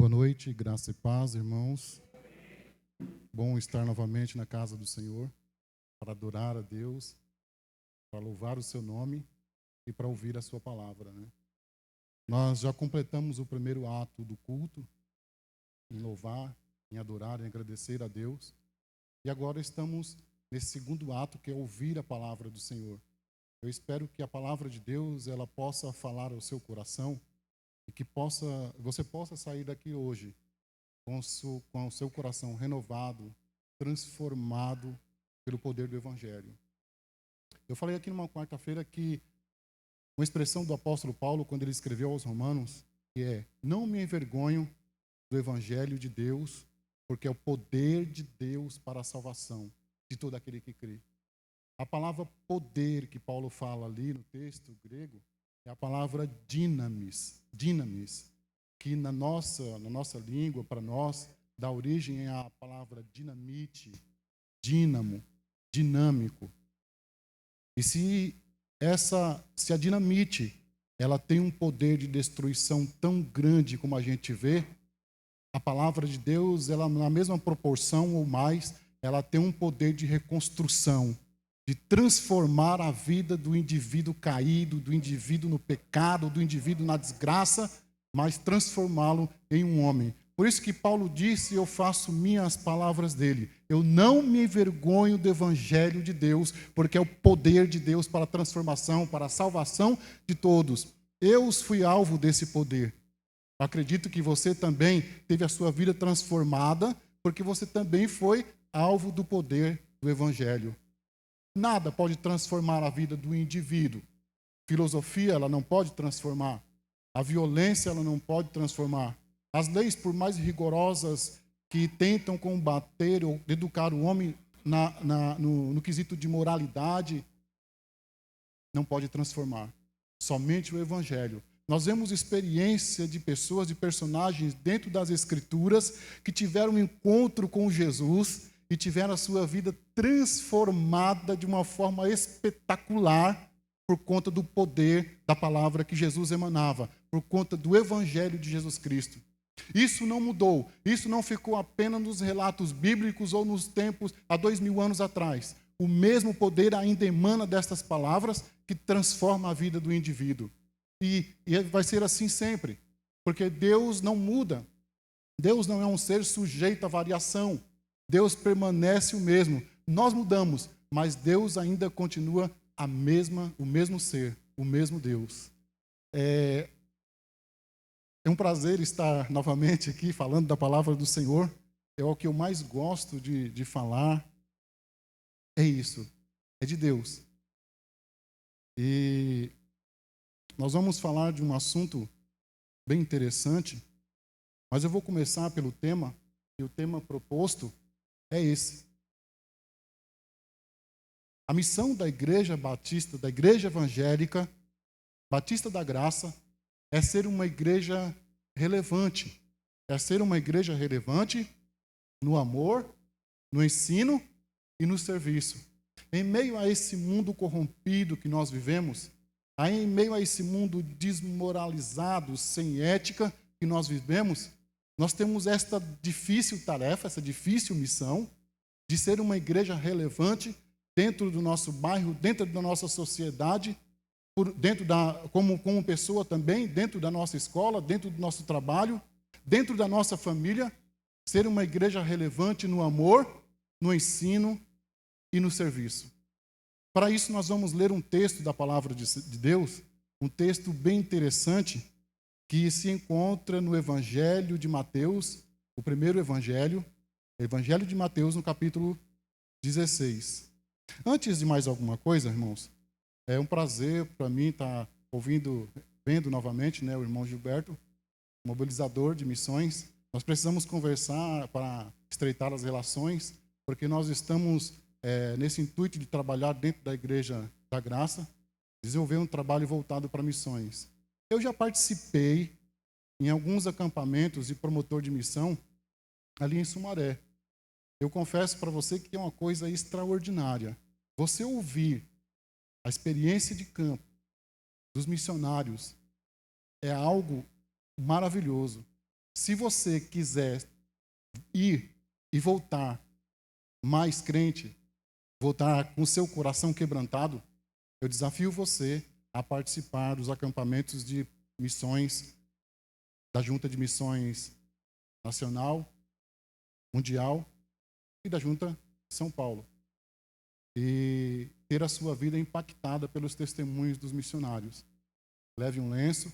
Boa noite, graça e paz, irmãos. Bom estar novamente na casa do Senhor, para adorar a Deus, para louvar o seu nome e para ouvir a sua palavra, né? Nós já completamos o primeiro ato do culto, em louvar, em adorar, em agradecer a Deus. E agora estamos nesse segundo ato, que é ouvir a palavra do Senhor. Eu espero que a palavra de Deus ela possa falar ao seu coração e que você possa sair daqui hoje com o seu coração renovado, transformado pelo poder do Evangelho. Eu falei aqui numa quarta-feira que uma expressão do apóstolo Paulo, quando ele escreveu aos Romanos, que é: não me envergonho do Evangelho de Deus, porque é o poder de Deus para a salvação de todo aquele que crê. A palavra poder que Paulo fala ali no texto grego é a palavra dinamis, que na nossa língua, para nós, dá origem à palavra dinamite, dínamo, dinâmico. E se a dinamite ela tem um poder de destruição tão grande como a gente vê, a palavra de Deus, ela na mesma proporção ou mais, ela tem um poder de reconstrução, de transformar a vida do indivíduo caído, do indivíduo no pecado, do indivíduo na desgraça, mas transformá-lo em um homem. Por isso que Paulo disse, eu faço minhas palavras dele: eu não me envergonho do Evangelho de Deus, porque é o poder de Deus para a transformação, para a salvação de todos. Eu fui alvo desse poder. Acredito que você também teve a sua vida transformada, porque você também foi alvo do poder do Evangelho. Nada pode transformar a vida do indivíduo. Filosofia, ela não pode transformar. A violência, ela não pode transformar. As leis, por mais rigorosas que tentam combater ou educar o homem no quesito de moralidade, não pode transformar. Somente o Evangelho. Nós vemos experiência de pessoas, de personagens dentro das Escrituras que tiveram um encontro com Jesus e tiveram a sua vida transformada de uma forma espetacular por conta do poder da palavra que Jesus emanava, por conta do Evangelho de Jesus Cristo. Isso não mudou, isso não ficou apenas nos relatos bíblicos ou nos tempos há 2000 anos atrás. O mesmo poder ainda emana destas palavras que transforma a vida do indivíduo. E vai ser assim sempre, porque Deus não muda. Deus não é um ser sujeito à variação. Deus permanece o mesmo. Nós mudamos, mas Deus ainda continua o mesmo ser, o mesmo Deus. É um prazer estar novamente aqui falando da palavra do Senhor. É o que eu mais gosto de falar. É isso, é de Deus. E nós vamos falar de um assunto bem interessante, mas eu vou começar pelo tema, e o tema proposto é esse. A missão da Igreja Batista, da Igreja Evangélica, Batista da Graça, é ser uma igreja relevante. É ser uma igreja relevante no amor, no ensino e no serviço. Em meio a esse mundo corrompido que nós vivemos, em meio a esse mundo desmoralizado, sem ética que nós vivemos, nós temos esta difícil tarefa, essa difícil missão de ser uma igreja relevante dentro do nosso bairro, dentro da nossa sociedade, como pessoa também, dentro da nossa escola, dentro do nosso trabalho, dentro da nossa família, ser uma igreja relevante no amor, no ensino e no serviço. Para isso, nós vamos ler um texto da palavra de Deus, um texto bem interessante, que se encontra no Evangelho de Mateus, o primeiro Evangelho de Mateus, no capítulo 16. Antes de mais alguma coisa, irmãos, é um prazer para mim estar vendo novamente, né, o irmão Gilberto, mobilizador de missões. Nós precisamos conversar para estreitar as relações, porque nós estamos nesse intuito de trabalhar dentro da Igreja da Graça, desenvolver um trabalho voltado para missões. Eu já participei em alguns acampamentos de promotor de missão ali em Sumaré. Eu confesso para você que é uma coisa extraordinária. Você ouvir a experiência de campo dos missionários é algo maravilhoso. se você quiser ir e voltar mais crente, voltar com o seu coração quebrantado, eu desafio você a participar dos acampamentos de missões da Junta de Missões Nacional, Mundial e da Junta de São Paulo. E ter a sua vida impactada pelos testemunhos dos missionários. Leve um lenço,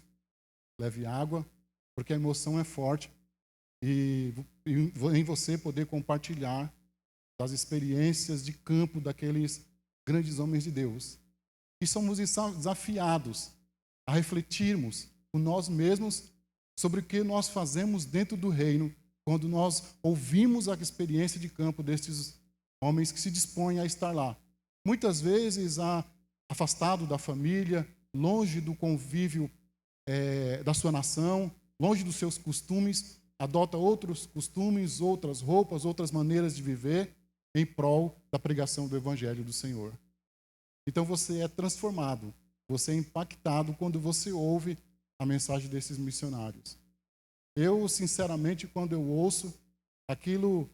leve água, porque a emoção é forte. E em você poder compartilhar das experiências de campo daqueles grandes homens de Deus. E somos desafiados a refletirmos com nós mesmos sobre o que nós fazemos dentro do reino quando nós ouvimos a experiência de campo destes homens que se dispõem a estar lá. Muitas vezes afastado da família, longe do convívio da sua nação, longe dos seus costumes, adota outros costumes, outras roupas, outras maneiras de viver em prol da pregação do Evangelho do Senhor. Então você é transformado, você é impactado quando você ouve a mensagem desses missionários. Eu, sinceramente, quando eu ouço, aquilo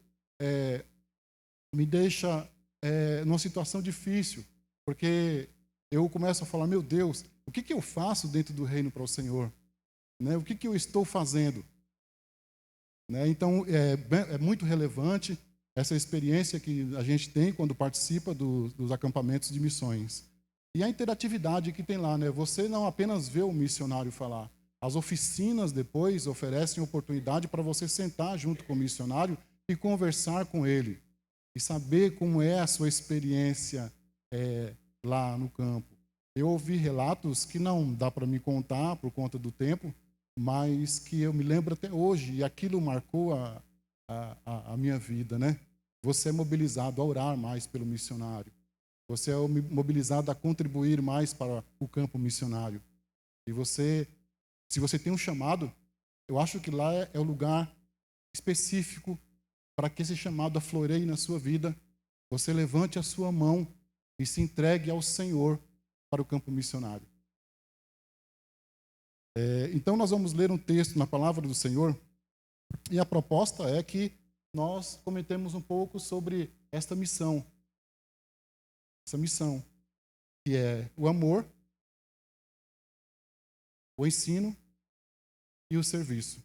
me deixa numa situação difícil, porque eu começo a falar, meu Deus, o que eu faço dentro do reino para o Senhor? Né? O que eu estou fazendo? Né? Então, é muito relevante essa experiência que a gente tem quando participa dos acampamentos de missões. E a interatividade que tem lá, né? Você não apenas vê o missionário falar. As oficinas depois oferecem oportunidade para você sentar junto com o missionário e conversar com ele. E saber como é a sua experiência lá no campo. Eu ouvi relatos que não dá para me contar por conta do tempo, mas que eu me lembro até hoje, e aquilo marcou a minha vida, né? Você é mobilizado a orar mais pelo missionário. Você é mobilizado a contribuir mais para o campo missionário. E você, se você tem um chamado, eu acho que lá é o lugar específico para que esse chamado afloreie na sua vida. Você levante a sua mão e se entregue ao Senhor para o campo missionário. Então nós vamos ler um texto na palavra do Senhor, e a proposta é que nós comentemos um pouco sobre esta missão. Essa missão, que é o amor, o ensino e o serviço.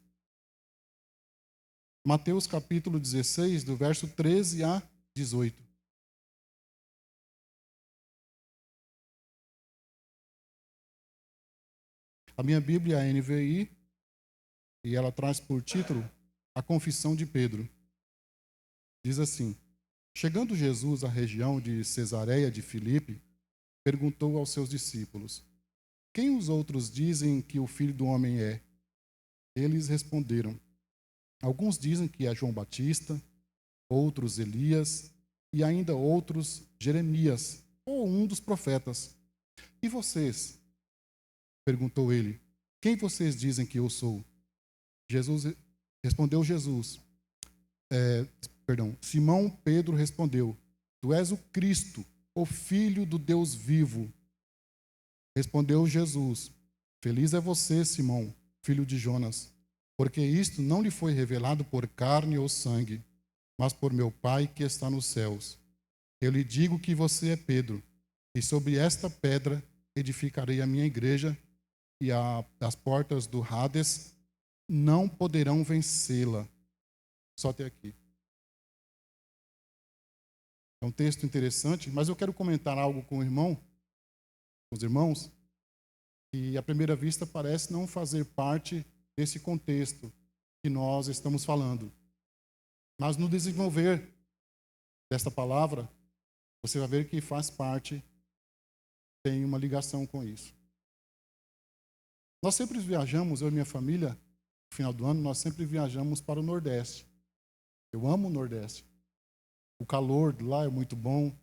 Mateus capítulo 16, do verso 13 a 18. A minha Bíblia é a NVI, e ela traz por título a Confissão de Pedro. Diz assim: chegando Jesus à região de Cesareia de Filipe, perguntou aos seus discípulos: quem os outros dizem que o Filho do Homem é? Eles responderam: alguns dizem que é João Batista, outros Elias, e ainda outros Jeremias, ou um dos profetas. E vocês? Perguntou ele: quem vocês dizem que eu sou? Respondeu Jesus. Simão Pedro respondeu: tu és o Cristo, o Filho do Deus vivo. Respondeu Jesus: feliz é você, Simão, filho de Jonas, porque isto não lhe foi revelado por carne ou sangue, mas por meu Pai que está nos céus. Eu lhe digo que você é Pedro, e sobre esta pedra edificarei a minha igreja, e as portas do Hades não poderão vencê-la. Só até aqui. É um texto interessante, mas eu quero comentar algo com os irmãos, que à primeira vista parece não fazer parte desse contexto que nós estamos falando. Mas no desenvolver desta palavra, você vai ver que faz parte, tem uma ligação com isso. Nós sempre viajamos, eu e minha família, no final do ano, nós sempre viajamos para o Nordeste. Eu amo o Nordeste. O calor de lá é muito bom,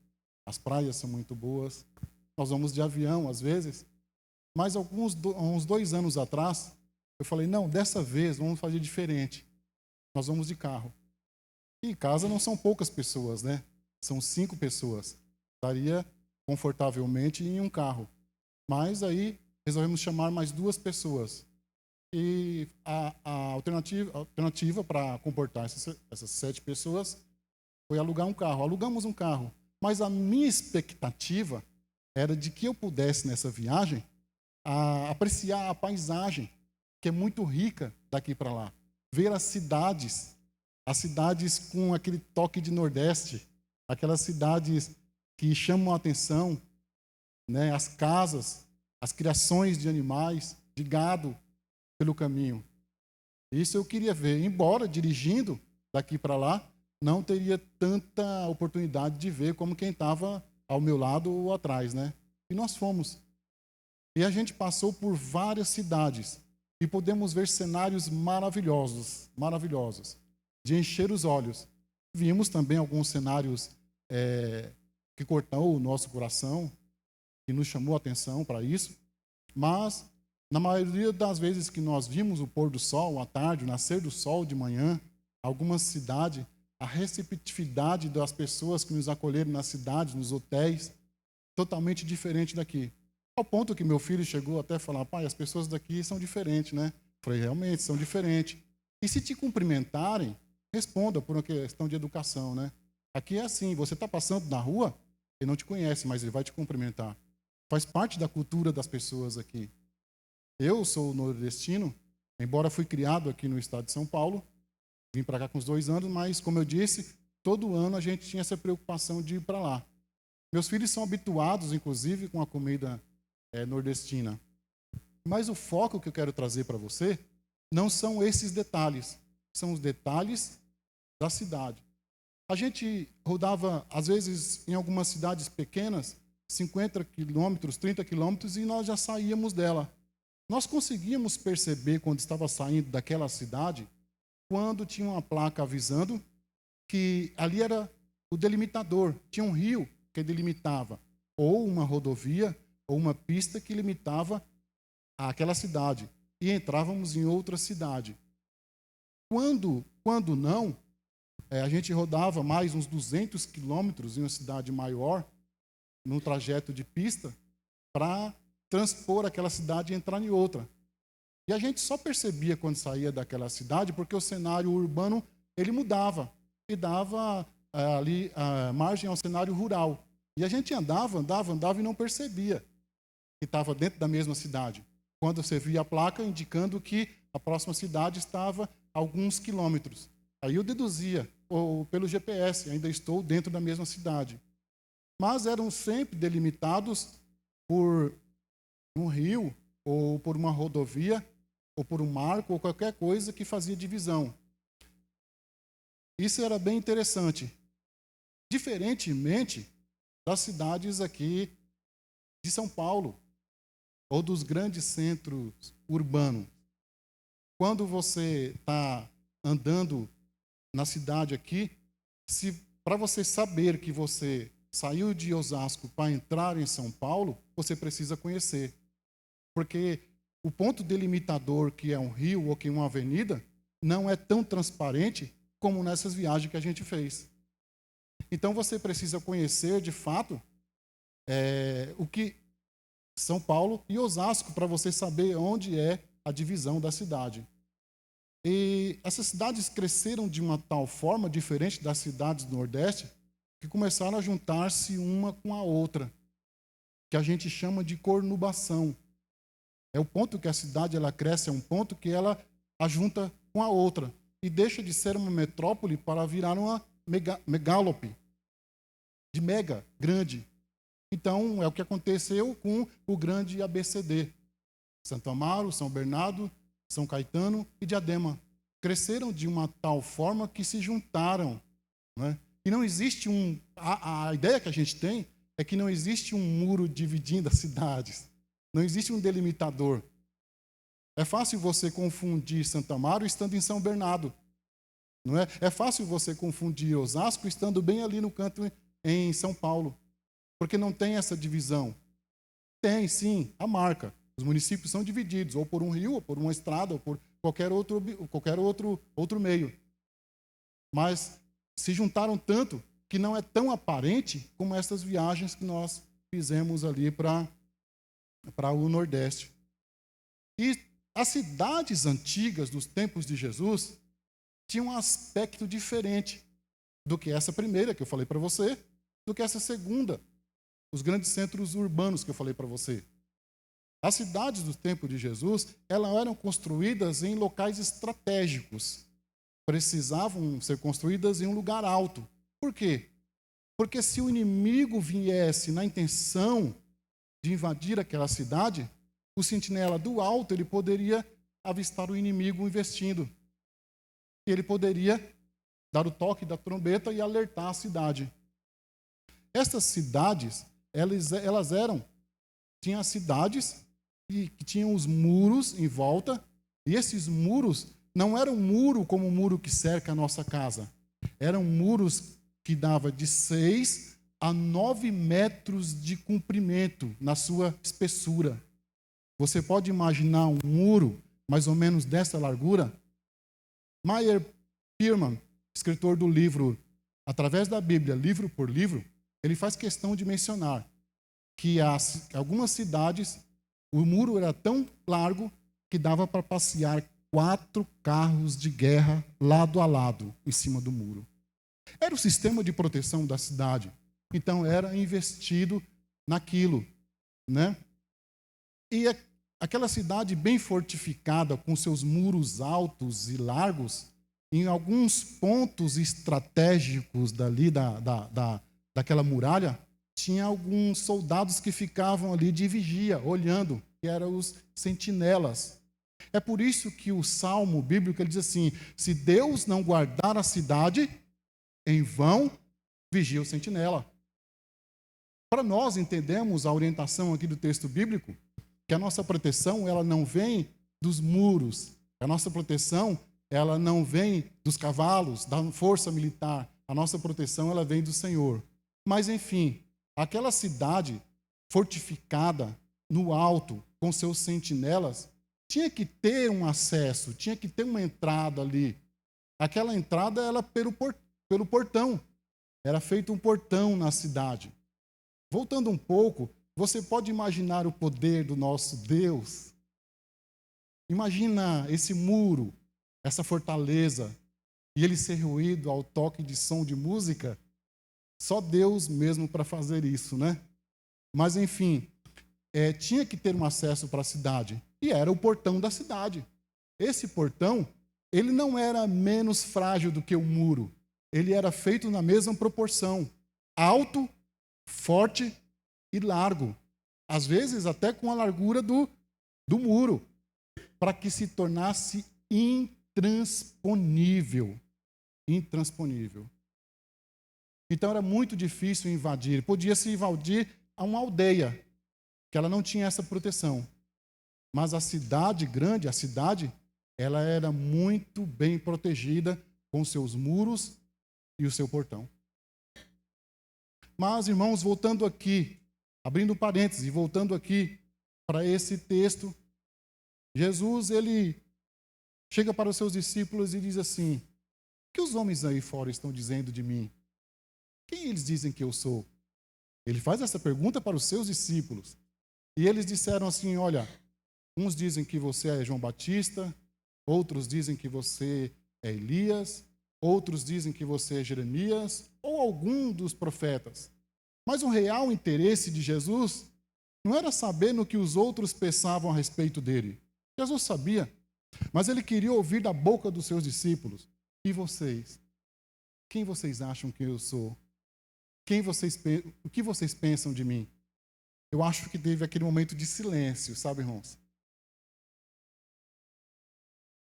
as praias são muito boas. Nós vamos de avião, às vezes. Mas uns 2 anos atrás, eu falei, não, dessa vez vamos fazer diferente. Nós vamos de carro. E em casa não são poucas pessoas, né? São 5 pessoas. Daria confortavelmente em um carro. Mas aí resolvemos chamar mais 2 pessoas. E a alternativa para comportar essas 7 pessoas foi alugar um carro. Alugamos um carro. Mas a minha expectativa era de que eu pudesse, nessa viagem, apreciar a paisagem, que é muito rica daqui para lá. Ver as cidades com aquele toque de Nordeste, aquelas cidades que chamam a atenção, né? As casas, as criações de animais, de gado pelo caminho. Isso eu queria ver. Embora dirigindo daqui para lá, não teria tanta oportunidade de ver como quem estava ao meu lado ou atrás, né? E nós fomos. E a gente passou por várias cidades e podemos ver cenários maravilhosos, de encher os olhos. Vimos também alguns cenários que cortou o nosso coração, que nos chamou a atenção para isso, mas na maioria das vezes que nós vimos o pôr do sol à tarde, o nascer do sol de manhã, algumas cidades, a receptividade das pessoas que nos acolheram nas cidades, nos hotéis, totalmente diferente daqui. Ao ponto que meu filho chegou até a falar: pai, as pessoas daqui são diferentes, né? Eu falei: realmente, são diferentes. E se te cumprimentarem, responda por uma questão de educação, né? Aqui é assim, você está passando na rua, ele não te conhece, mas ele vai te cumprimentar. Faz parte da cultura das pessoas aqui. Eu sou nordestino, embora fui criado aqui no estado de São Paulo, vim para cá com uns 2 anos, mas, como eu disse, todo ano a gente tinha essa preocupação de ir para lá. Meus filhos são habituados, inclusive, com a comida nordestina. Mas o foco que eu quero trazer para você não são esses detalhes, são os detalhes da cidade. A gente rodava, às vezes, em algumas cidades pequenas, 50 quilômetros, 30 quilômetros, e nós já saíamos dela. Nós conseguíamos perceber, quando estava saindo daquela cidade, quando tinha uma placa avisando que ali era o delimitador. Tinha um rio que delimitava, ou uma rodovia, ou uma pista que limitava aquela cidade. E entrávamos em outra cidade. Quando não, a gente rodava mais uns 200 quilômetros em uma cidade maior, num trajeto de pista, para transpor aquela cidade e entrar em outra. E a gente só percebia quando saía daquela cidade porque o cenário urbano ele mudava e dava ali margem ao cenário rural. E a gente andava e não percebia que estava dentro da mesma cidade. Quando você via a placa indicando que a próxima cidade estava a alguns quilômetros. Aí eu deduzia, ou pelo GPS, ainda estou dentro da mesma cidade. Mas eram sempre delimitados por um rio, ou por uma rodovia, ou por um marco, ou qualquer coisa que fazia divisão. Isso era bem interessante. Diferentemente das cidades aqui de São Paulo, ou dos grandes centros urbanos. Quando você está andando na cidade aqui, para você saber que você saiu de Osasco para entrar em São Paulo, você precisa conhecer. Porque o ponto delimitador, que é um rio ou que é uma avenida, não é tão transparente como nessas viagens que a gente fez. Então você precisa conhecer, de fato, o que São Paulo e Osasco, para você saber onde é a divisão da cidade. E essas cidades cresceram de uma tal forma, diferente das cidades do Nordeste, que começaram a juntar-se uma com a outra, que a gente chama de conurbação. É o ponto que a cidade ela cresce, é um ponto que ela a junta com a outra, e deixa de ser uma metrópole para virar uma megálope, de mega, grande. Então, é o que aconteceu com o grande ABCD. Santo Amaro, São Bernardo, São Caetano e Diadema. Cresceram de uma tal forma que se juntaram. Né? E não existe a ideia que a gente tem é que não existe um muro dividindo as cidades. Não existe um delimitador. É fácil você confundir Santo Amaro estando em São Bernardo. Não é? É fácil você confundir Osasco estando bem ali no canto em São Paulo. Porque não tem essa divisão. Tem, sim, a marca. Os municípios são divididos, ou por um rio, ou por uma estrada, ou por qualquer outro meio. Mas se juntaram tanto que não é tão aparente como essas viagens que nós fizemos ali para o Nordeste. E as cidades antigas dos tempos de Jesus tinham um aspecto diferente do que essa primeira que eu falei para você, do que essa segunda, os grandes centros urbanos que eu falei para você. As cidades do tempo de Jesus, elas eram construídas em locais estratégicos. Precisavam ser construídas em um lugar alto. Por quê? Porque se o inimigo viesse na intenção de invadir aquela cidade, o sentinela do alto, ele poderia avistar o inimigo investindo. E ele poderia dar o toque da trombeta e alertar a cidade. Essas cidades, elas tinham as cidades que tinham os muros em volta, e esses muros não eram muro como o muro que cerca a nossa casa. Eram muros que davam de 6 a 9 metros de comprimento na sua espessura. Você pode imaginar um muro mais ou menos dessa largura? Meyer Pierman, escritor do livro Através da Bíblia, livro por livro, ele faz questão de mencionar que algumas cidades, o muro era tão largo que dava para passear 4 carros de guerra lado a lado em cima do muro. Era o sistema de proteção da cidade. Então era investido naquilo, né? E aquela cidade bem fortificada, com seus muros altos e largos, em alguns pontos estratégicos dali daquela muralha, tinha alguns soldados que ficavam ali de vigia, olhando, que eram os sentinelas. É por isso que o salmo bíblico ele diz assim: se Deus não guardar a cidade, em vão vigia o sentinela. Para nós entendemos a orientação aqui do texto bíblico, que a nossa proteção ela não vem dos muros, a nossa proteção ela não vem dos cavalos, da força militar, a nossa proteção ela vem do Senhor. Mas enfim, aquela cidade fortificada no alto, com seus sentinelas, tinha que ter um acesso, tinha que ter uma entrada ali. Aquela entrada era pelo portão, era feito um portão na cidade. Voltando um pouco, você pode imaginar o poder do nosso Deus? Imagina esse muro, essa fortaleza, e ele ser ruído ao toque de som de música. Só Deus mesmo para fazer isso, né? Mas, enfim, tinha que ter um acesso para a cidade. E era o portão da cidade. Esse portão, ele não era menos frágil do que o muro. Ele era feito na mesma proporção. Alto, forte e largo. Às vezes até com a largura do muro. Para que se tornasse intransponível. Intransponível. Então era muito difícil invadir. Podia-se invadir a uma aldeia, que ela não tinha essa proteção. Mas a cidade grande, ela era muito bem protegida com seus muros e o seu portão. Mas, irmãos, voltando aqui, abrindo parênteses e voltando aqui para esse texto, Jesus, ele chega para os seus discípulos e diz assim: o que os homens aí fora estão dizendo de mim? Quem eles dizem que eu sou? Ele faz essa pergunta para os seus discípulos. E eles disseram assim: olha, uns dizem que você é João Batista, outros dizem que você é Elias, outros dizem que você é Jeremias, ou algum dos profetas. Mas o real interesse de Jesus não era saber no que os outros pensavam a respeito dele. Jesus sabia, mas ele queria ouvir da boca dos seus discípulos: e vocês? Quem vocês acham que eu sou? O que vocês pensam de mim? Eu acho que teve aquele momento de silêncio, sabe, irmãos?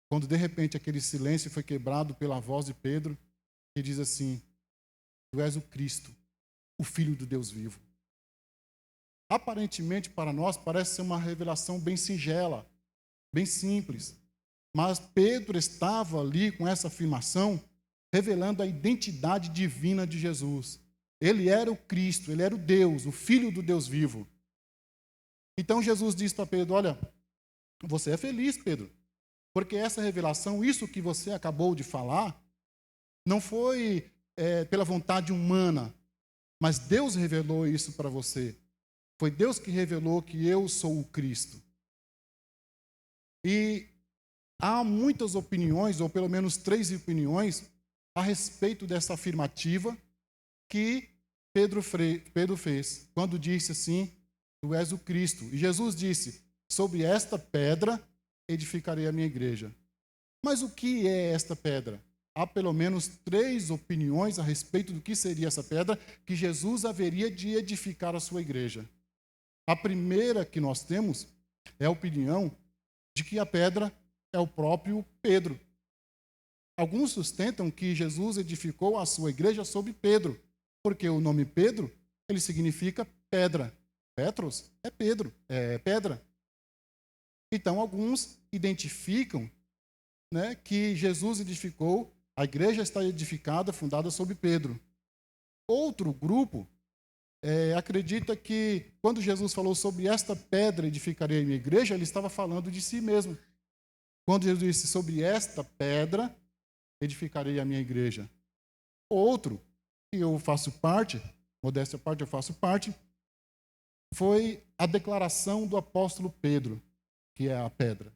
Quando de repente aquele silêncio foi quebrado pela voz de Pedro, que diz assim: tu és o Cristo, o Filho do Deus vivo. Aparentemente para nós parece ser uma revelação bem singela, bem simples. Mas Pedro estava ali com essa afirmação, revelando a identidade divina de Jesus. Ele era o Cristo, ele era o Deus, o Filho do Deus vivo. Então Jesus disse para Pedro: olha, você é feliz, Pedro, porque essa revelação, isso que você acabou de falar, não foi pela vontade humana, mas Deus revelou isso para você. Foi Deus que revelou que eu sou o Cristo. E há muitas opiniões, ou pelo menos 3 opiniões, a respeito dessa afirmativa que Pedro fez, quando disse assim: Tu és o Cristo. E Jesus disse: Sobre esta pedra edificarei a minha igreja. Mas o que é esta pedra? Há pelo menos 3 opiniões a respeito do que seria essa pedra que Jesus haveria de edificar a sua igreja. A primeira que nós temos é a opinião de que a pedra é o próprio Pedro. Alguns sustentam que Jesus edificou a sua igreja sobre Pedro, porque o nome Pedro, ele significa pedra. Petros é Pedro, é pedra. Então, alguns identificam, né, que Jesus edificou, a igreja está edificada, fundada sobre Pedro. Outro grupo acredita que, quando Jesus falou sobre esta pedra edificarei a minha igreja, ele estava falando de si mesmo. Quando Jesus disse: Sobre esta pedra edificarei a minha igreja. Outro, que eu faço parte, modéstia à parte, eu faço parte, foi a declaração do apóstolo Pedro, que é a pedra.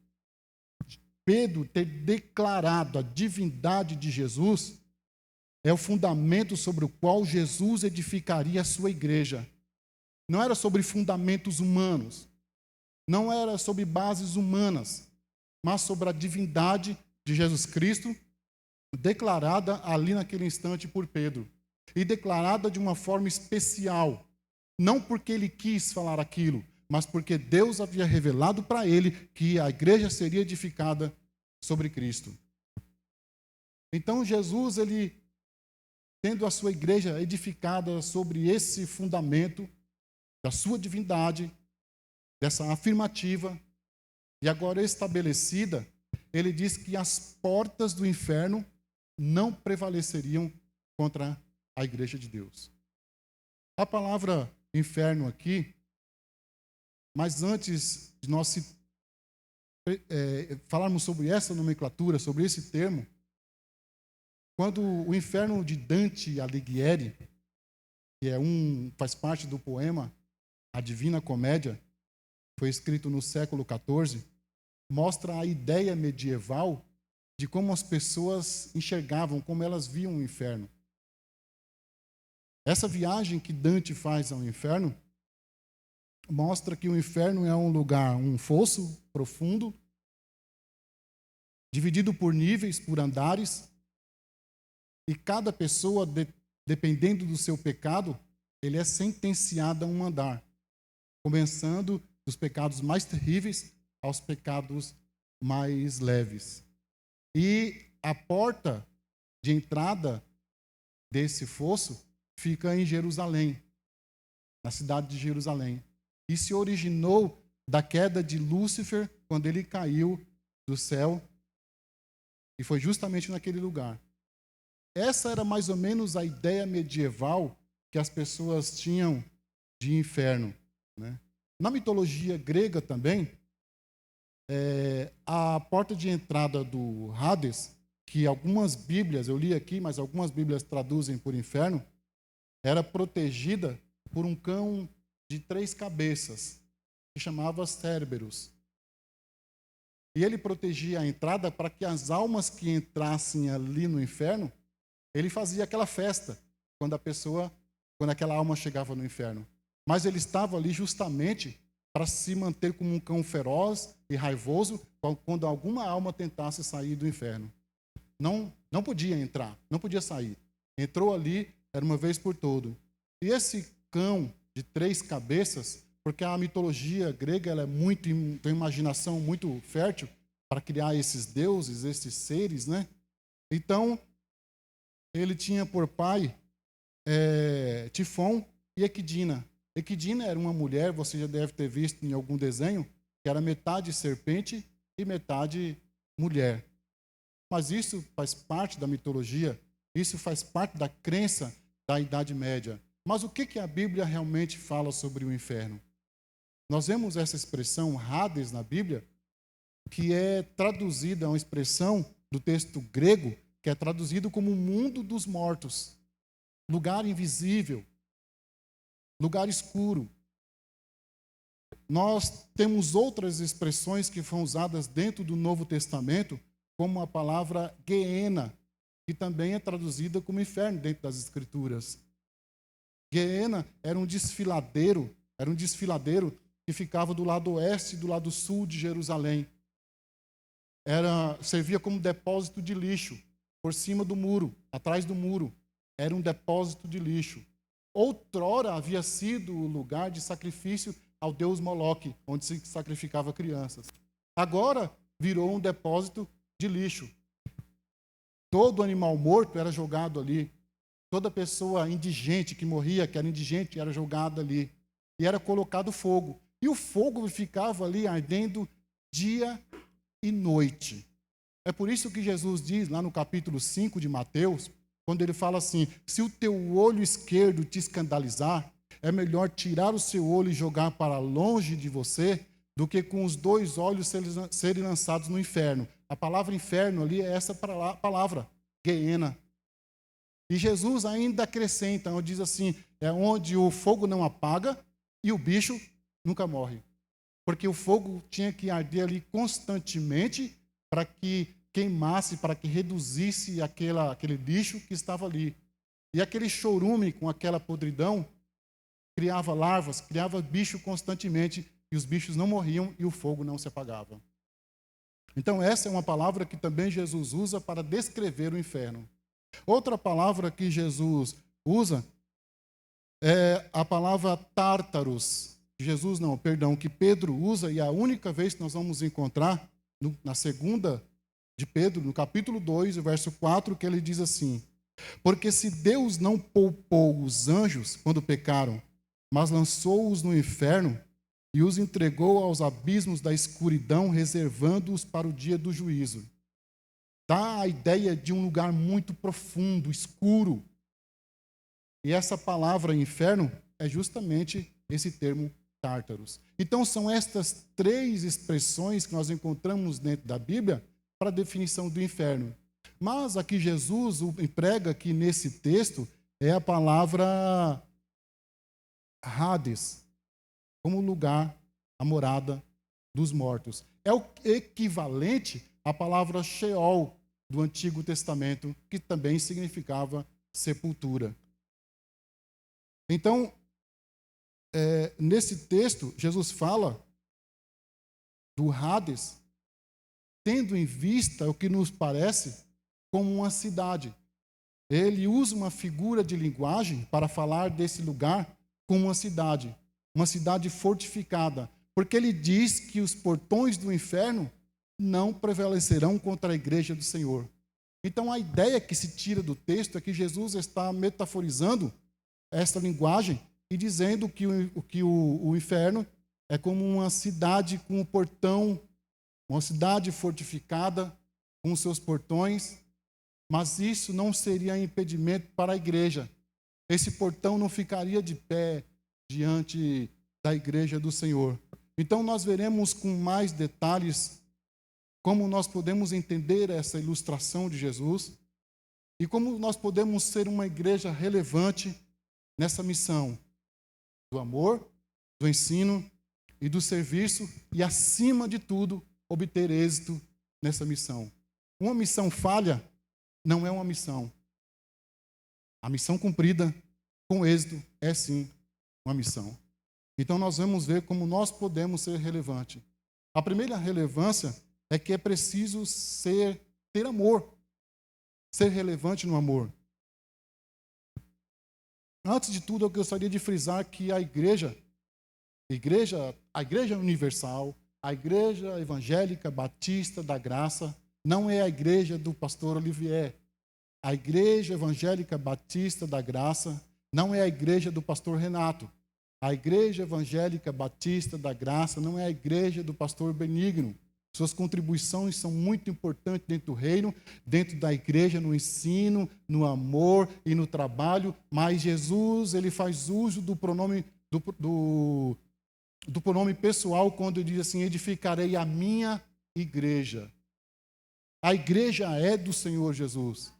Pedro ter declarado a divindade de Jesus é o fundamento sobre o qual Jesus edificaria a sua igreja. Não era sobre fundamentos humanos, não era sobre bases humanas, mas sobre a divindade de Jesus Cristo, declarada ali naquele instante por Pedro. E declarada de uma forma especial, não porque ele quis falar aquilo, mas porque Deus havia revelado para ele que a igreja seria edificada sobre Cristo. Então Jesus, ele tendo a sua igreja edificada sobre esse fundamento da sua divindade, dessa afirmativa, e agora estabelecida, ele diz que as portas do inferno não prevaleceriam contra a igreja de Deus. A palavra inferno aqui, mas antes de nós falarmos sobre essa nomenclatura, sobre esse termo, quando o inferno de Dante Alighieri, que faz parte do poema A Divina Comédia, foi escrito no século XIV, mostra a ideia medieval de como as pessoas enxergavam, como elas viam o inferno. Essa viagem que Dante faz ao inferno mostra que o inferno é um lugar, um fosso profundo, dividido por níveis, por andares, e cada pessoa, dependendo do seu pecado, ele é sentenciado a um andar, começando dos pecados mais terríveis aos pecados mais leves. E a porta de entrada desse fosso fica em Jerusalém, na cidade de Jerusalém. E se originou da queda de Lúcifer, quando ele caiu do céu, e foi justamente naquele lugar. Essa era mais ou menos a ideia medieval que as pessoas tinham de inferno, né? Na mitologia grega também, a porta de entrada do Hades, que algumas Bíblias, eu li aqui, mas algumas Bíblias traduzem por inferno, era protegida por um cão de 3 cabeças, que chamava Cerberus. E ele protegia a entrada para que as almas que entrassem ali no inferno, ele fazia aquela festa quando aquela alma chegava no inferno. Mas ele estava ali justamente para se manter como um cão feroz e raivoso quando alguma alma tentasse sair do inferno. Não podia entrar, não podia sair. Entrou ali, era uma vez por todo. E esse cão de 3 cabeças, porque a mitologia grega ela tem uma imaginação muito fértil para criar esses deuses, esses seres, né? Então, ele tinha por pai Tifon e Equidna. Equidna era uma mulher, você já deve ter visto em algum desenho, que era metade serpente e metade mulher. Mas isso faz parte da mitologia, isso faz parte da crença da Idade Média. Mas o que a Bíblia realmente fala sobre o inferno? Nós vemos essa expressão Hades na Bíblia, que é traduzida, é uma expressão do texto grego, que é traduzido como mundo dos mortos, lugar invisível, lugar escuro. Nós temos outras expressões que foram usadas dentro do Novo Testamento, como a palavra Geena, que também é traduzida como inferno dentro das Escrituras. Geena era um desfiladeiro que ficava do lado oeste e do lado sul de Jerusalém. Servia como depósito de lixo, por cima do muro, atrás do muro. Era um depósito de lixo. Outrora havia sido o lugar de sacrifício ao deus Moloque, onde se sacrificava crianças. Agora virou um depósito de lixo. Todo animal morto era jogado ali. Toda pessoa indigente que morria, que era indigente, era jogada ali. E era colocado fogo. E o fogo ficava ali ardendo dia e noite. É por isso que Jesus diz lá no capítulo 5 de Mateus, quando ele fala assim: se o teu olho esquerdo te escandalizar, é melhor tirar o seu olho e jogar para longe de você, do que com os dois olhos serem lançados no inferno. A palavra inferno ali é essa palavra, Geena. E Jesus ainda acrescenta, diz assim, é onde o fogo não apaga e o bicho nunca morre. Porque o fogo tinha que arder ali constantemente para que queimasse, para que reduzisse aquele lixo que estava ali. E aquele chorume com aquela podridão criava larvas, criava bicho constantemente, e os bichos não morriam e o fogo não se apagava. Então essa é uma palavra que também Jesus usa para descrever o inferno. Outra palavra que Jesus usa é a palavra tártaros. Que Pedro usa, e é a única vez que nós vamos encontrar na segunda de Pedro, no capítulo 2, verso 4, que ele diz assim: porque se Deus não poupou os anjos quando pecaram, mas lançou-os no inferno e os entregou aos abismos da escuridão, reservando-os para o dia do juízo. Dá a ideia de um lugar muito profundo, escuro. E essa palavra inferno é justamente esse termo tártaros. Então são estas três expressões que nós encontramos dentro da Bíblia para a definição do inferno. Mas aqui Jesus emprega aqui nesse texto é a palavra Hades, como lugar, a morada dos mortos. É o equivalente à palavra Sheol do Antigo Testamento, que também significava sepultura. Então, nesse texto, Jesus fala do Hades, tendo em vista o que nos parece como uma cidade. Ele usa uma figura de linguagem para falar desse lugar como uma cidade fortificada, porque ele diz que os portões do inferno não prevalecerão contra a igreja do Senhor. Então a ideia que se tira do texto é que Jesus está metaforizando essa linguagem e dizendo que o inferno é como uma cidade com um portão, uma cidade fortificada com seus portões, mas isso não seria impedimento para a igreja. Esse portão não ficaria de pé diante da igreja do Senhor. Então nós veremos com mais detalhes como nós podemos entender essa ilustração de Jesus e como nós podemos ser uma igreja relevante nessa missão do amor, do ensino e do serviço e, acima de tudo, obter êxito nessa missão. Uma missão falha não é uma missão. A missão cumprida com êxito é sim uma missão. Então nós vamos ver como nós podemos ser relevantes. A primeira relevância é que é preciso ter amor, ser relevante no amor. Antes de tudo, eu gostaria de frisar que a igreja universal, a igreja evangélica batista da graça, não é a igreja do pastor Olivier. A igreja evangélica batista da graça não é a igreja do pastor Renato. A igreja evangélica batista da graça não é a igreja do pastor Benigno. Suas contribuições são muito importantes dentro do reino, dentro da igreja, no ensino, no amor e no trabalho, mas Jesus, ele faz uso do pronome pessoal quando ele diz assim: edificarei a minha igreja. A igreja é do Senhor Jesus.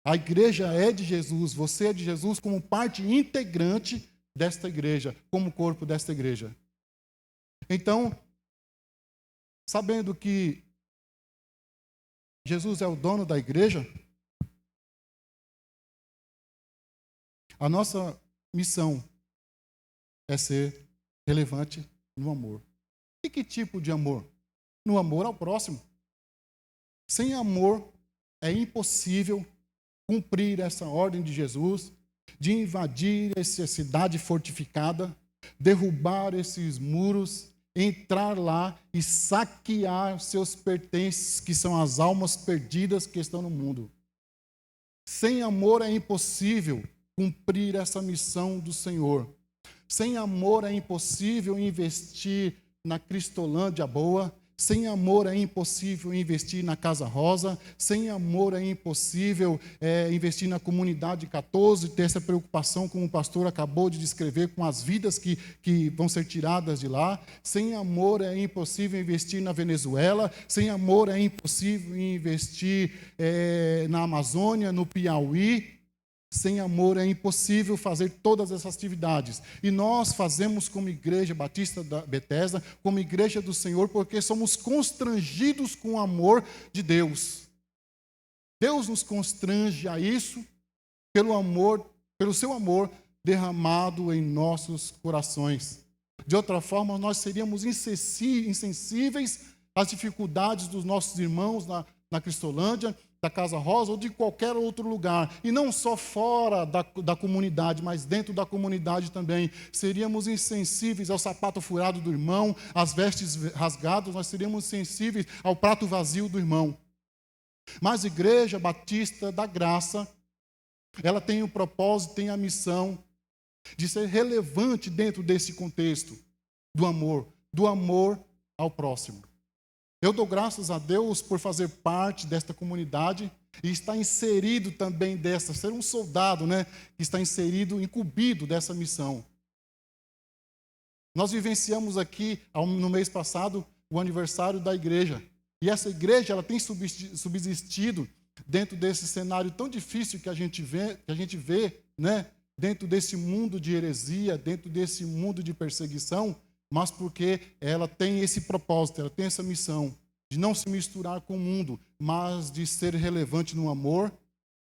A igreja é de Jesus, você é de Jesus como parte integrante desta igreja, como corpo desta igreja. Então, sabendo que Jesus é o dono da igreja, a nossa missão é ser relevante no amor. E que tipo de amor? No amor ao próximo. Sem amor é impossível cumprir essa ordem de Jesus de invadir essa cidade fortificada, derrubar esses muros, entrar lá e saquear seus pertences, que são as almas perdidas que estão no mundo. Sem amor é impossível cumprir essa missão do Senhor. Sem amor é impossível investir na Cristolândia boa. Sem amor é impossível investir na Casa Rosa. Sem amor é impossível investir na Comunidade 14, ter essa preocupação, como o pastor acabou de descrever, com as vidas que vão ser tiradas de lá. Sem amor é impossível investir na Venezuela. Sem amor é impossível investir na Amazônia, no Piauí. Sem amor é impossível fazer todas essas atividades. E nós fazemos como Igreja Batista da Bethesda, como Igreja do Senhor, porque somos constrangidos com o amor de Deus. Deus nos constrange a isso pelo amor, pelo seu amor derramado em nossos corações. De outra forma, nós seríamos insensíveis às dificuldades dos nossos irmãos na Cristolândia, da Casa Rosa ou de qualquer outro lugar. E não só fora da comunidade, mas dentro da comunidade também. Seríamos insensíveis ao sapato furado do irmão, às vestes rasgadas, nós seríamos sensíveis ao prato vazio do irmão. Mas a Igreja Batista da Graça, ela tem o propósito, tem a missão de ser relevante dentro desse contexto do amor ao próximo. Eu dou graças a Deus por fazer parte desta comunidade e estar inserido também ser um soldado, que está inserido, incumbido dessa missão. Nós vivenciamos aqui, no mês passado, o aniversário da igreja. E essa igreja, ela tem subsistido dentro desse cenário tão difícil que a gente vê, dentro desse mundo de heresia, dentro desse mundo de perseguição, mas porque ela tem esse propósito, ela tem essa missão de não se misturar com o mundo, mas de ser relevante no amor,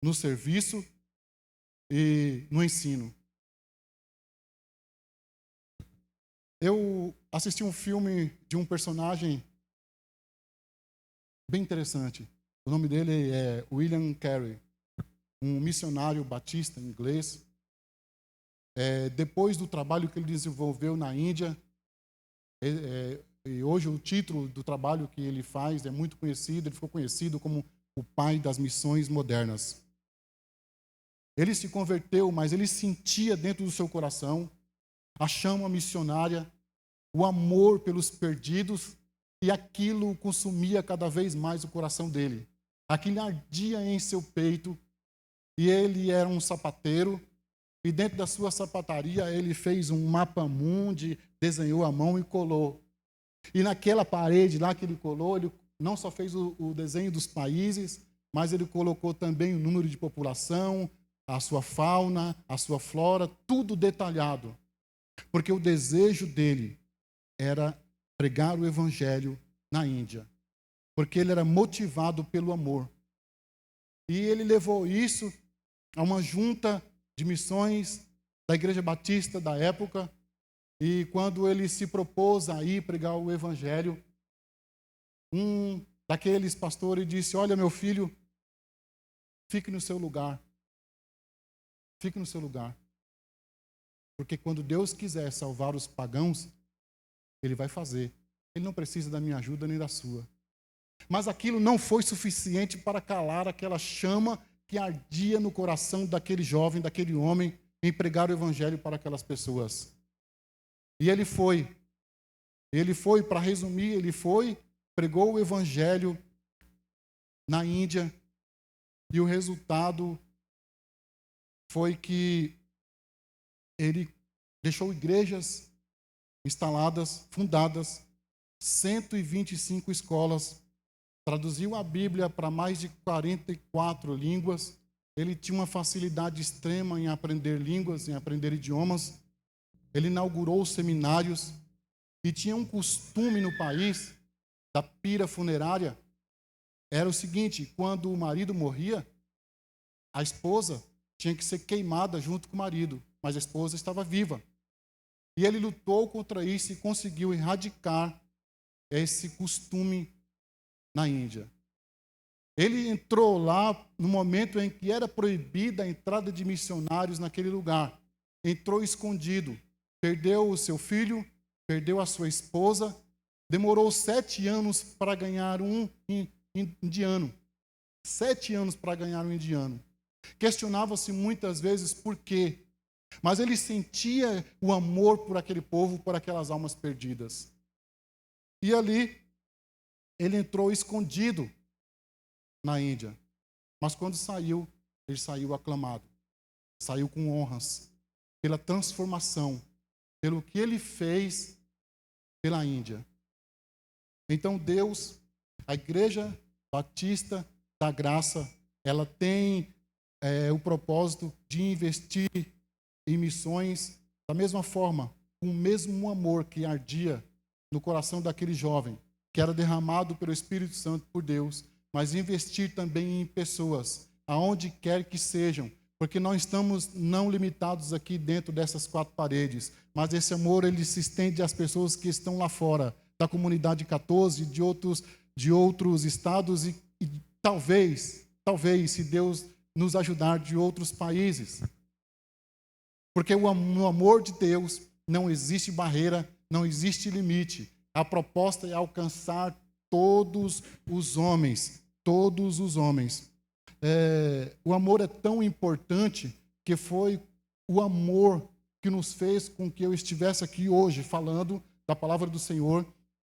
no serviço e no ensino. Eu assisti um filme de um personagem bem interessante. O nome dele é William Carey, um missionário batista inglês. Depois do trabalho que ele desenvolveu na Índia, e hoje o título do trabalho que ele faz é muito conhecido, ele ficou conhecido como o pai das missões modernas. Ele se converteu, mas ele sentia dentro do seu coração a chama missionária, o amor pelos perdidos, e aquilo consumia cada vez mais o coração dele. Aquilo ardia em seu peito, e ele era um sapateiro, e dentro da sua sapataria ele fez um mapa mundi, desenhou à mão e colou. E naquela parede lá que ele colou, ele não só fez o desenho dos países, mas ele colocou também o número de população, a sua fauna, a sua flora, tudo detalhado. Porque o desejo dele era pregar o evangelho na Índia. Porque ele era motivado pelo amor. E ele levou isso a uma junta de missões da Igreja Batista da época. E quando ele se propôs a ir pregar o evangelho, um daqueles pastores disse: olha, meu filho, fique no seu lugar. Fique no seu lugar. Porque quando Deus quiser salvar os pagãos, Ele vai fazer. Ele não precisa da minha ajuda nem da sua. Mas aquilo não foi suficiente para calar aquela chama que ardia no coração daquele jovem, daquele homem, em pregar o evangelho para aquelas pessoas. E ele foi, para resumir, pregou o evangelho na Índia, e o resultado foi que ele deixou igrejas instaladas, fundadas, 125 escolas, traduziu a Bíblia para mais de 44 línguas. Ele tinha uma facilidade extrema em aprender línguas, em aprender idiomas. Ele inaugurou seminários, E tinha um costume no país da pira funerária, era o seguinte: quando o marido morria, a esposa tinha que ser queimada junto com o marido, mas a esposa estava viva. E ele lutou contra isso e conseguiu erradicar esse costume na Índia. Ele entrou lá no momento em que era proibida a entrada de missionários naquele lugar. Entrou escondido, perdeu o seu filho, perdeu a sua esposa, demorou 7 anos para ganhar um indiano. 7 anos para ganhar um indiano. Questionava-se muitas vezes por quê, mas ele sentia o amor por aquele povo, por aquelas almas perdidas. E ali, ele entrou escondido na Índia. Mas quando saiu, ele saiu aclamado. Saiu com honras pela transformação, pelo que ele fez pela Índia. Então Deus, a Igreja Batista da Graça, ela tem o propósito de investir em missões da mesma forma, com o mesmo amor que ardia no coração daquele jovem, que era derramado pelo Espírito Santo por Deus, mas investir também em pessoas, aonde quer que sejam, porque nós estamos não limitados aqui dentro dessas 4 paredes, mas esse amor ele se estende às pessoas que estão lá fora, da comunidade 14, de outros estados e talvez, se Deus nos ajudar, de outros países. Porque no amor de Deus não existe barreira, não existe limite. A proposta é alcançar todos os homens. Todos os homens. O amor é tão importante que foi o amor que nos fez com que eu estivesse aqui hoje falando da palavra do Senhor,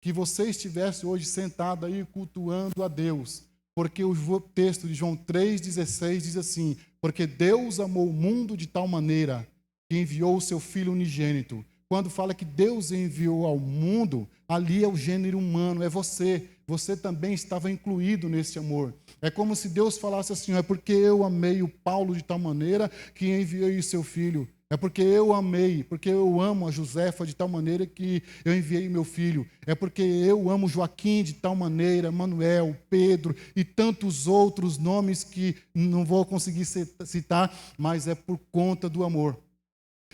que você estivesse hoje sentado aí cultuando a Deus. Porque o texto de João 3,16 diz assim: porque Deus amou o mundo de tal maneira que enviou o seu Filho unigênito. Quando fala que Deus enviou ao mundo, ali é o gênero humano, é você. Você também estava incluído nesse amor. É como se Deus falasse assim: é porque eu amei o Paulo de tal maneira que enviei o seu filho. É porque eu amei, porque eu amo a Josefa de tal maneira que eu enviei meu filho. É porque eu amo Joaquim de tal maneira, Manuel, Pedro e tantos outros nomes que não vou conseguir citar, mas é por conta do amor.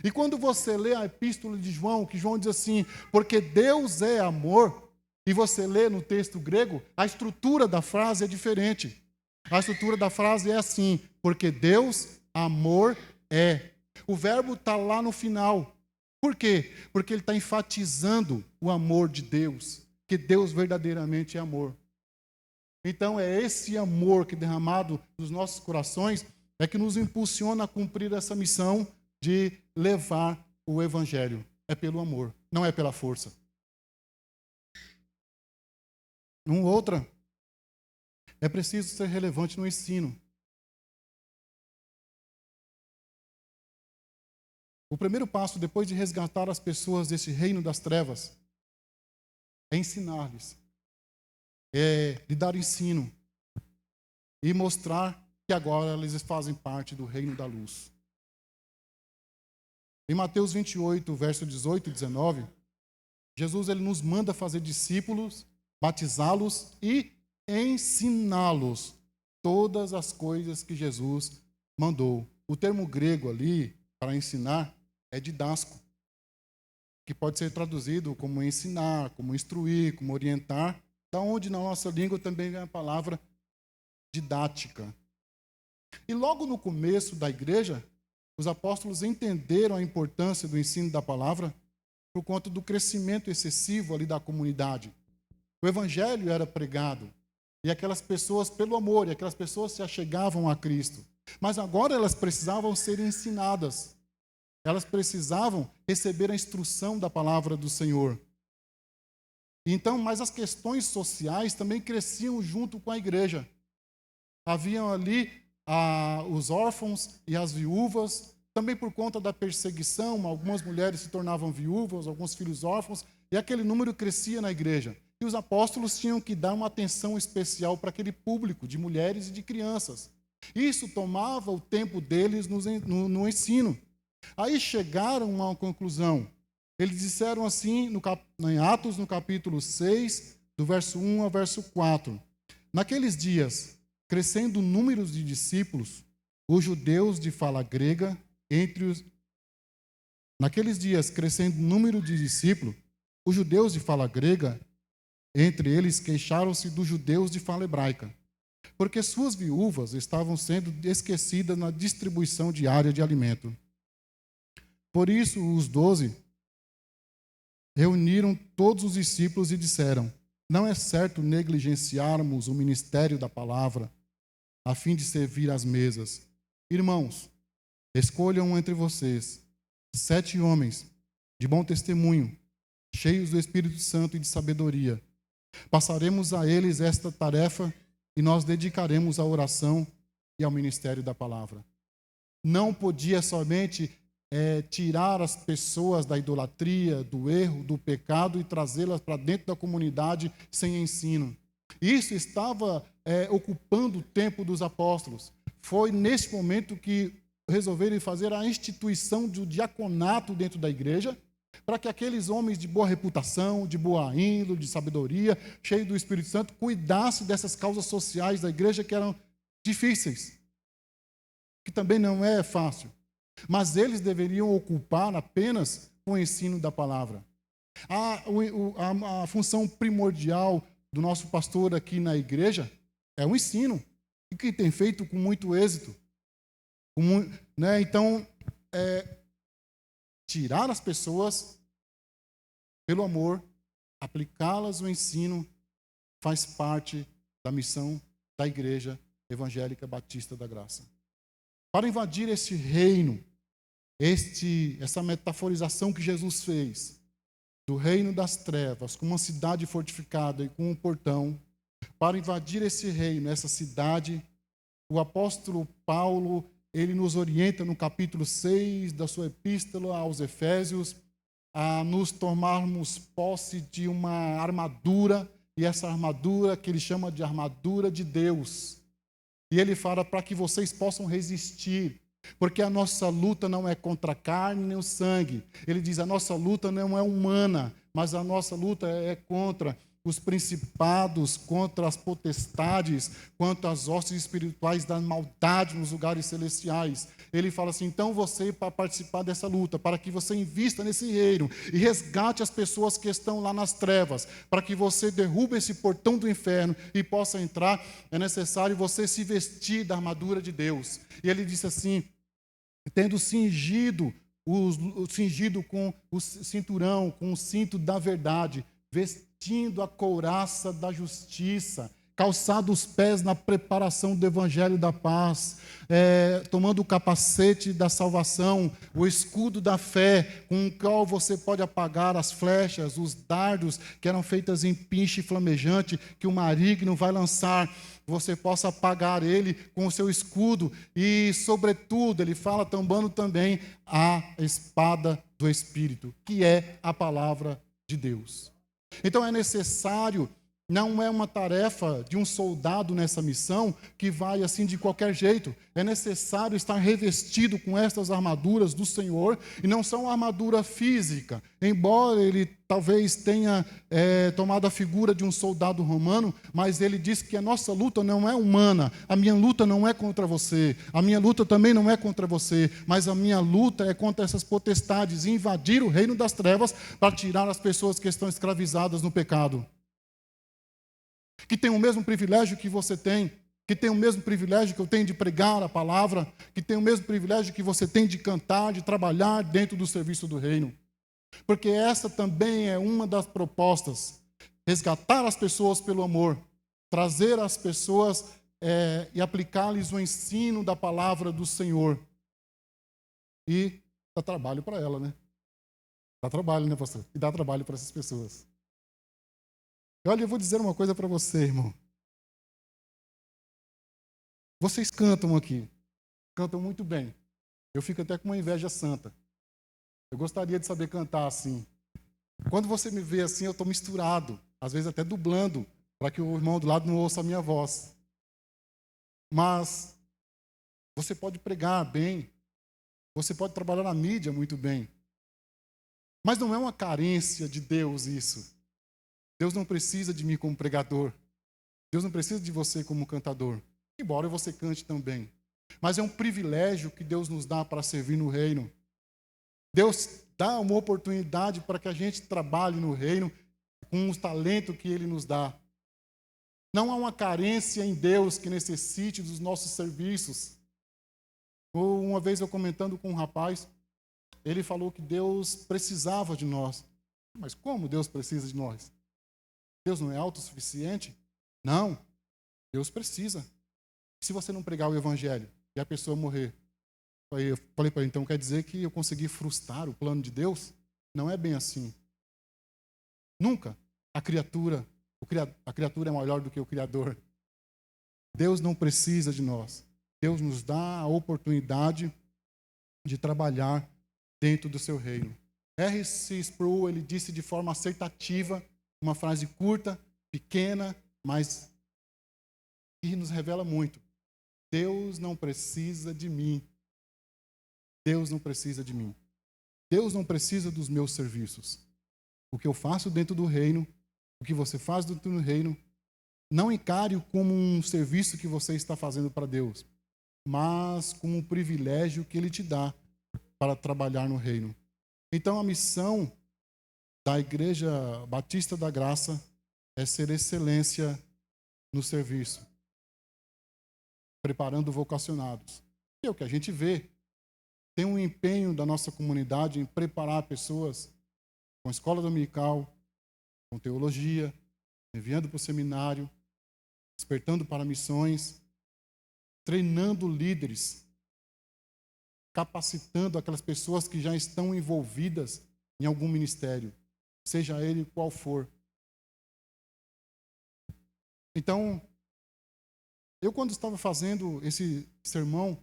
E quando você lê a epístola de João, que João diz assim: porque Deus é amor, e você lê no texto grego, a estrutura da frase é diferente. A estrutura da frase é assim: porque Deus, amor é. O verbo está lá no final. Por quê? Porque ele está enfatizando o amor de Deus, que Deus verdadeiramente é amor. Então é esse amor que derramado nos nossos corações é que nos impulsiona a cumprir essa missão de levar o Evangelho. É pelo amor, não é pela força. Outra, é preciso ser relevante no ensino. O primeiro passo, depois de resgatar as pessoas desse reino das trevas, é ensinar-lhes, é lhe dar ensino e mostrar que agora eles fazem parte do reino da luz. Em Mateus 28, verso 18 e 19, Jesus ele nos manda fazer discípulos, batizá-los e ensiná-los todas as coisas que Jesus mandou. O termo grego ali, para ensinar, é didasco, que pode ser traduzido como ensinar, como instruir, como orientar, da onde na nossa língua também vem a palavra didática. E logo no começo da igreja, os apóstolos entenderam a importância do ensino da palavra por conta do crescimento excessivo ali da comunidade. O evangelho era pregado, e aquelas pessoas, pelo amor, e aquelas pessoas se achegavam a Cristo. Mas agora elas precisavam ser ensinadas. Elas precisavam receber a instrução da palavra do Senhor. Então, mas as questões sociais também cresciam junto com a igreja. Haviam ali os órfãos e as viúvas, também por conta da perseguição, algumas mulheres se tornavam viúvas, alguns filhos órfãos, e aquele número crescia na igreja. E os apóstolos tinham que dar uma atenção especial para aquele público de mulheres e de crianças. Isso tomava o tempo deles no ensino. Aí chegaram a uma conclusão. Eles disseram assim em Atos, no capítulo 6, do verso 1 ao verso 4. Naqueles dias, crescendo o número de discípulos, os judeus de fala grega, Naqueles dias, crescendo o número de discípulos, os judeus de fala grega, entre eles, queixaram-se dos judeus de fala hebraica, porque suas viúvas estavam sendo esquecidas na distribuição diária de alimento. Por isso, os 12 reuniram todos os discípulos e disseram: não é certo negligenciarmos o ministério da palavra, a fim de servir às mesas. Irmãos, escolham entre vocês 7 homens de bom testemunho, cheios do Espírito Santo e de sabedoria. Passaremos a eles esta tarefa e nós dedicaremos à oração e ao ministério da palavra. Não podia somente tirar as pessoas da idolatria, do erro, do pecado e trazê-las para dentro da comunidade sem ensino. Isso estava ocupando o tempo dos apóstolos. Foi nesse momento que resolveram fazer a instituição do diaconato dentro da igreja, para que aqueles homens de boa reputação, de boa índole, de sabedoria, cheios do Espírito Santo, cuidassem dessas causas sociais da igreja que eram difíceis, que também não é fácil. Mas eles deveriam ocupar apenas o ensino da palavra. A função primordial do nosso pastor aqui na igreja é o ensino, e que tem feito com muito êxito. Então, tirar as pessoas pelo amor, aplicá-las no ensino, faz parte da missão da Igreja Evangélica Batista da Graça. Para invadir esse reino, essa metaforização que Jesus fez, do reino das trevas, com uma cidade fortificada e com um portão, para invadir esse reino, essa cidade, o apóstolo Paulo, ele nos orienta no capítulo 6 da sua epístola aos Efésios, a nos tomarmos posse de uma armadura, e essa armadura que ele chama de armadura de Deus. E ele fala para que vocês possam resistir, porque a nossa luta não é contra a carne nem o sangue. Ele diz, a nossa luta não é humana, mas a nossa luta é contra os principados, contra as potestades, contra as hostes espirituais da maldade nos lugares celestiais. Ele fala assim, então você, para participar dessa luta, para que você invista nesse reino e resgate as pessoas que estão lá nas trevas, para que você derrube esse portão do inferno e possa entrar, é necessário você se vestir da armadura de Deus. E ele disse assim, tendo cingido com o cinturão, com o cinto da verdade, vestindo a couraça da justiça, calçado os pés na preparação do evangelho da paz, tomando o capacete da salvação, o escudo da fé, com o qual você pode apagar as flechas, os dardos que eram feitas em pinche flamejante, que o maligno vai lançar, você possa apagar ele com o seu escudo, e sobretudo, ele fala tombando também a espada do Espírito, que é a palavra de Deus. Então é necessário, não é uma tarefa de um soldado nessa missão que vai assim de qualquer jeito. É necessário estar revestido com estas armaduras do Senhor, e não são armadura física. Embora ele talvez tenha tomado a figura de um soldado romano, mas ele diz que a nossa luta não é humana. A minha luta não é contra você. A minha luta também não é contra você. Mas a minha luta é contra essas potestades, invadir o reino das trevas para tirar as pessoas que estão escravizadas no pecado. Que tem o mesmo privilégio que você tem, que tem o mesmo privilégio que eu tenho de pregar a palavra, que tem o mesmo privilégio que você tem de cantar, de trabalhar dentro do serviço do reino. Porque essa também é uma das propostas, resgatar as pessoas pelo amor, trazer as pessoas e aplicar-lhes o ensino da palavra do Senhor. E dá trabalho para ela, né? Dá trabalho, né, pastor? E dá trabalho para essas pessoas. Olha, eu vou dizer uma coisa para você, irmão. Vocês cantam aqui. Cantam muito bem. Eu fico até com uma inveja santa. Eu gostaria de saber cantar assim. Quando você me vê assim, eu estou misturado. Às vezes até dublando, para que o irmão do lado não ouça a minha voz. Mas você pode pregar bem. Você pode trabalhar na mídia muito bem. Mas não é uma carência de Deus isso. Deus não precisa de mim como pregador. Deus não precisa de você como cantador. Embora você cante também. Mas é um privilégio que Deus nos dá para servir no reino. Deus dá uma oportunidade para que a gente trabalhe no reino com o talento que Ele nos dá. Não há uma carência em Deus que necessite dos nossos serviços. Uma vez eu comentando com um rapaz, ele falou que Deus precisava de nós. Mas como Deus precisa de nós? Deus não é autossuficiente? Não, Deus precisa. Se você não pregar o evangelho e a pessoa morrer, eu falei para ele, então quer dizer que eu consegui frustrar o plano de Deus? Não é bem assim. Nunca. A criatura é maior do que o Criador. Deus não precisa de nós. Deus nos dá a oportunidade de trabalhar dentro do seu reino. R.C. Sproul, ele disse de forma assertiva, uma frase curta, pequena, mas que nos revela muito. Deus não precisa de mim. Deus não precisa de mim. Deus não precisa dos meus serviços. O que eu faço dentro do reino, o que você faz dentro do reino, não encare-o como um serviço que você está fazendo para Deus, mas como um privilégio que Ele te dá para trabalhar no reino. Então, a missão da Igreja Batista da Graça é ser excelência no serviço, preparando vocacionados. E é o que a gente vê. Tem um empenho da nossa comunidade em preparar pessoas com escola dominical, com teologia, enviando para o seminário, despertando para missões, treinando líderes, capacitando aquelas pessoas que já estão envolvidas em algum ministério, seja ele qual for. Então, eu quando estava fazendo esse sermão,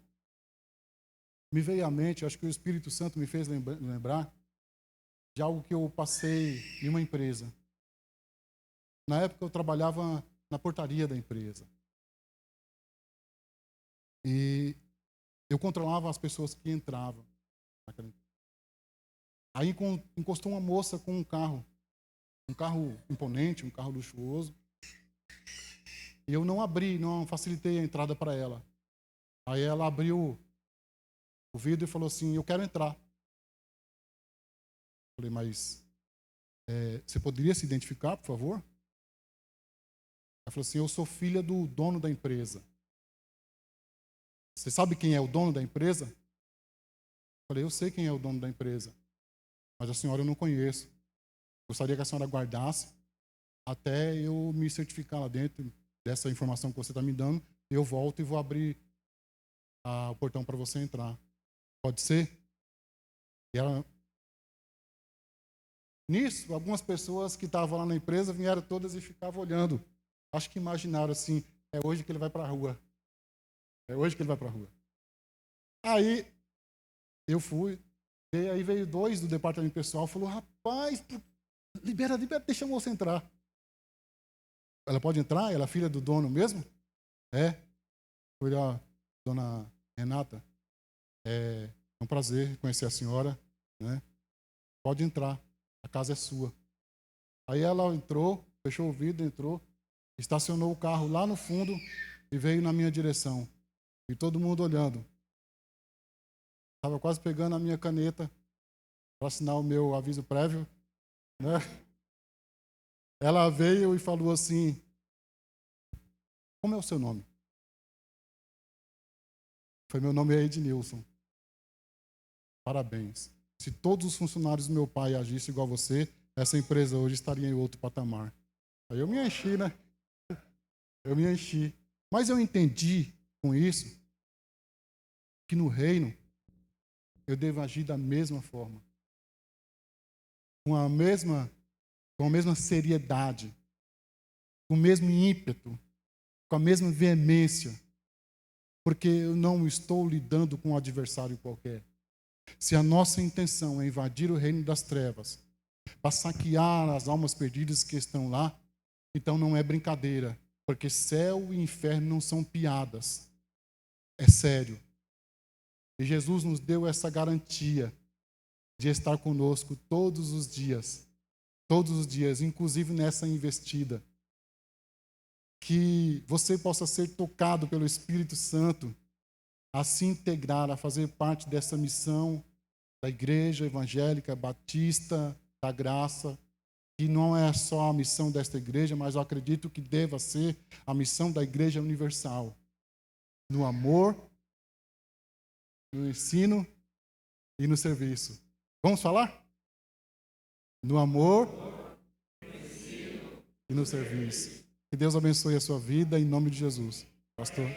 me veio à mente, acho que o Espírito Santo me fez lembrar de algo que eu passei em uma empresa. Na época eu trabalhava na portaria da empresa. E eu controlava as pessoas que entravam naquela empresa. Aí encostou uma moça com um carro imponente, um carro luxuoso. E eu não abri, não facilitei a entrada para ela. Aí ela abriu o vidro e falou assim, eu quero entrar. Falei, mas você poderia se identificar, por favor? Ela falou assim, eu sou filha do dono da empresa. Você sabe quem é o dono da empresa? Falei, eu sei quem é o dono da empresa, mas a senhora eu não conheço. Gostaria que a senhora guardasse até eu me certificar lá dentro dessa informação que você está me dando. Eu volto e vou abrir o portão para você entrar. Pode ser? E ela... Nisso, algumas pessoas que estavam lá na empresa vieram todas e ficavam olhando. Acho que imaginaram assim, é hoje que ele vai para a rua. É hoje que ele vai para a rua. Aí, eu fui, e aí veio 2 do departamento pessoal, falou, rapaz, libera, deixa a moça entrar. Ela pode entrar? Ela é filha do dono mesmo? É. Foi a dona Renata. É um prazer conhecer a senhora, né? Pode entrar, a casa é sua. Aí ela entrou, fechou o vidro, entrou, estacionou o carro lá no fundo e veio na minha direção. E todo mundo olhando. Estava quase pegando a minha caneta para assinar o meu aviso prévio, né? Ela veio e falou assim, como é o seu nome? Foi, meu nome é Ednilson. Parabéns. Se todos os funcionários do meu pai agissem igual a você, essa empresa hoje estaria em outro patamar. Aí eu me enchi, né? Eu me enchi. Mas eu entendi com isso que no reino eu devo agir da mesma forma. Com a mesma seriedade, com o mesmo ímpeto, com a mesma veemência, porque eu não estou lidando com um adversário qualquer. Se a nossa intenção é invadir o reino das trevas, para saquear as almas perdidas que estão lá, então não é brincadeira, porque céu e inferno não são piadas, é sério. E Jesus nos deu essa garantia de estar conosco todos os dias, inclusive nessa investida. Que você possa ser tocado pelo Espírito Santo a se integrar, a fazer parte dessa missão da Igreja Evangélica Batista da Graça, que não é só a missão desta igreja, mas eu acredito que deva ser a missão da Igreja Universal. No amor, no ensino e no serviço. Vamos falar? No amor, no ensino e no serviço. Que Deus abençoe a sua vida, em nome de Jesus. Pastor.